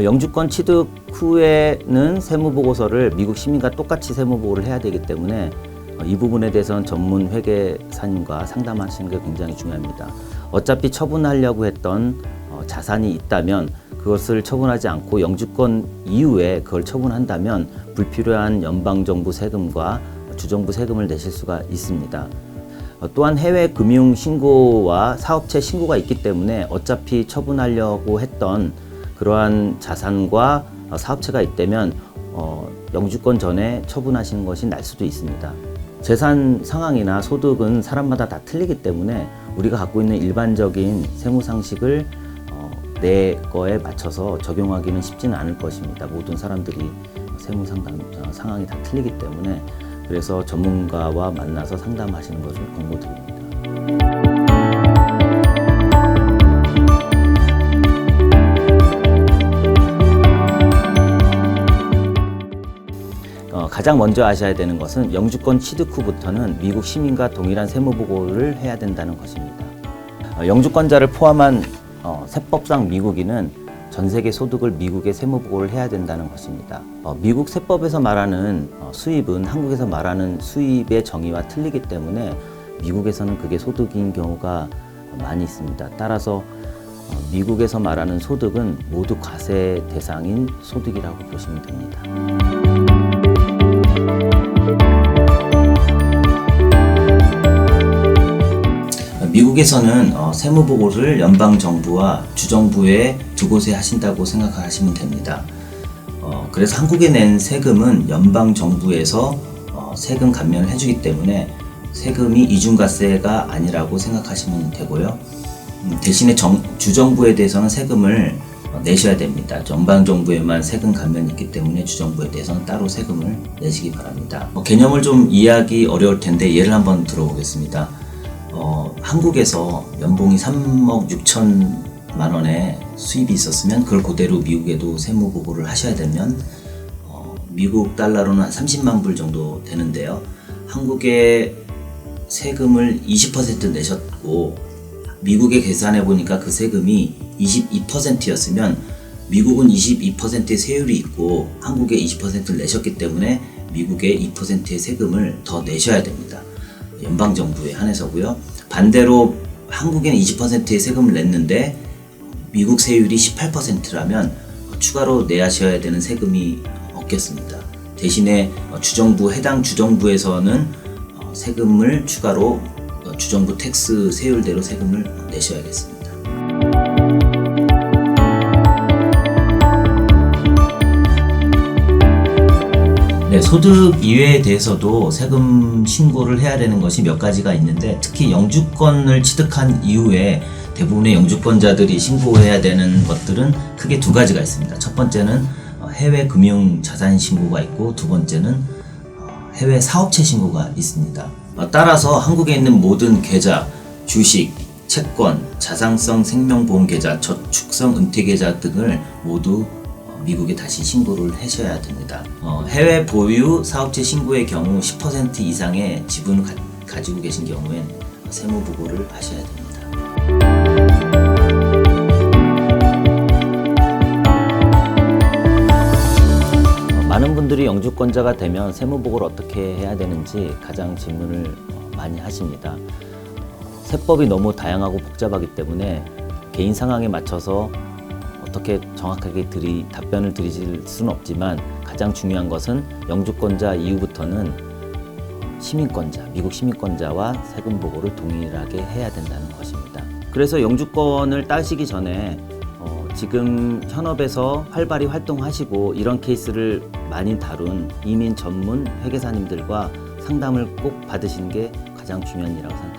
영주권 취득 후에는 세무보고서를 미국 시민과 똑같이 세무보고를 해야 되기 때문에 이 부분에 대해서는 전문 회계사님과 상담하시는 게 굉장히 중요합니다. 어차피 처분하려고 했던 자산이 있다면 그것을 처분하지 않고 영주권 이후에 그걸 처분한다면 불필요한 연방정부 세금과 주정부 세금을 내실 수가 있습니다. 또한 해외 금융 신고와 사업체 신고가 있기 때문에 어차피 처분하려고 했던 그러한 자산과 사업체가 있다면 영주권 전에 처분하시는 것이 날 수도 있습니다. 재산 상황이나 소득은 사람마다 다 틀리기 때문에 우리가 갖고 있는 일반적인 세무 상식을 내 거에 맞춰서 적용하기는 쉽지는 않을 것입니다. 모든 사람들이 세무 상황이 다 틀리기 때문에 그래서 전문가와 만나서 상담하시는 것을 권고드립니다. 가장 먼저 아셔야 되는 것은 영주권 취득 후부터는 미국 시민과 동일한 세무보고를 해야 된다는 것입니다. 영주권자를 포함한 세법상 미국인은 전 세계 소득을 미국에 세무보고를 해야 된다는 것입니다. 미국 세법에서 말하는 수입은 한국에서 말하는 수입의 정의와 틀리기 때문에 미국에서는 그게 소득인 경우가 많이 있습니다. 따라서 미국에서 말하는 소득은 모두 과세 대상인 소득이라고 보시면 됩니다. 미국에서는 세무보고를 연방정부와 주정부의 두 곳에 하신다고 생각하시면 됩니다. 그래서 한국에 낸 세금은 연방정부에서 세금 감면을 해주기 때문에 세금이 이중과세가 아니라고 생각하시면 되고요. 대신에 주정부에 대해서는 세금을 내셔야 됩니다. 연방정부에만 세금 감면이 있기 때문에 주정부에 대해서는 따로 세금을 내시기 바랍니다. 개념을 좀 이해하기 어려울 텐데 예를 한번 들어보겠습니다. 한국에서 연봉이 3억 6천만 원의 수입이 있었으면 그걸 그대로 미국에도 세무보고를 하셔야 되면 미국 달러로는 한 30만 불 정도 되는데요. 한국에 세금을 20% 내셨고 미국에 계산해 보니까 그 세금이 22%였으면 미국은 22%의 세율이 있고 한국에 20%를 내셨기 때문에 미국에 2%의 세금을 더 내셔야 됩니다. 연방정부에 한해서고요. 반대로 한국에는 20%의 세금을 냈는데 미국 세율이 18%라면 추가로 내셔야 되는 세금이 없겠습니다. 대신에 해당 주정부에서는 세금을 추가로 주정부 텍스 세율대로 세금을 내셔야겠습니다. 네, 소득 이외에 대해서도 세금 신고를 해야 되는 것이 몇 가지가 있는데 특히 영주권을 취득한 이후에 대부분의 영주권자들이 신고해야 되는 것들은 크게 두 가지가 있습니다. 첫 번째는 해외 금융 자산 신고가 있고 두 번째는 해외 사업체 신고가 있습니다. 따라서 한국에 있는 모든 계좌, 주식, 채권, 자산성 생명보험 계좌, 저축성 은퇴 계좌 등을 모두 미국에 다시 신고를 하셔야 됩니다. 해외 보유 사업체 신고의 경우 10% 이상의 지분을 가지고 계신 경우엔 세무보고를 하셔야 됩니다. 많은 분들이 영주권자가 되면 세무보고를 어떻게 해야 되는지 가장 질문을 많이 하십니다. 세법이 너무 다양하고 복잡하기 때문에 개인 상황에 맞춰서 어떻게 정확하게 답변을 드리실 수는 없지만 가장 중요한 것은 영주권자 이후부터는 미국 시민권자와 세금 보고를 동일하게 해야 된다는 것입니다. 그래서 영주권을 따시기 전에 지금 현업에서 활발히 활동하시고 이런 케이스를 많이 다룬 이민 전문 회계사님들과 상담을 꼭 받으시는 게 가장 중요한 일이라고 생각합니다.